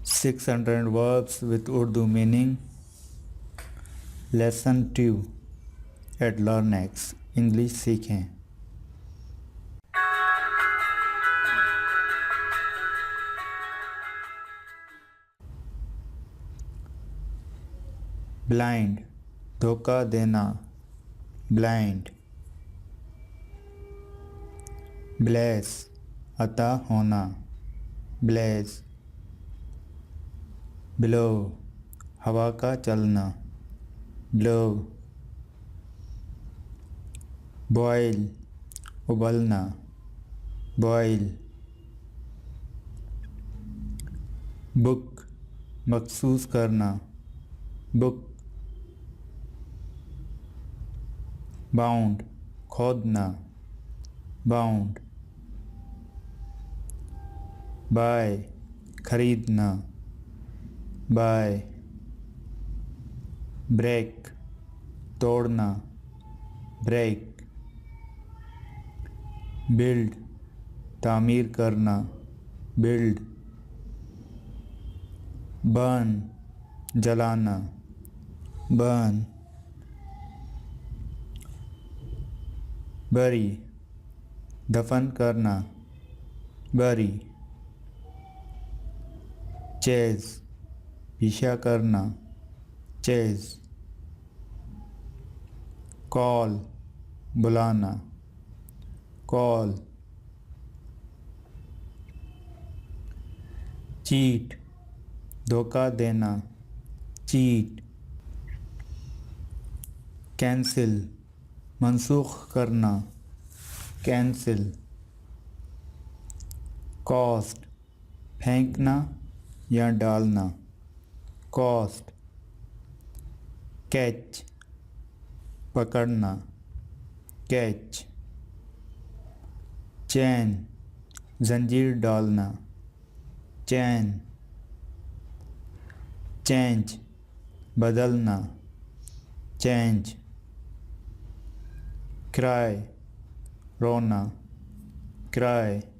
600 verbs with Urdu meaning. Lesson 2 at Learnex. Englishseeken. Blind, धोखा देना. Blind. Bless, अता होना. Bless. Blow, हवा का चलना. Blow. Boil, उबलना. Boil. Book, महसूस करना. Book. Bound, खोदना. Bound. Buy, खरीदना. Buy. Break, तोड़ना. Break. Build, तामीर करना. Build. Burn, जलाना. Burn. Bury, दफन करना. Bury. Chase, पीछा करना. Chase. Call, बुलाना. Call. Cheat, धोखा देना. Cheat. Cancel, मनसूख करना. Cancel. Cost, फेंकना या डालना. Cost. Catch, पकड़ना. Catch. Chain, जंजीर डालना. Chain. Change, बदलना. Change. Cry, रोना. Cry.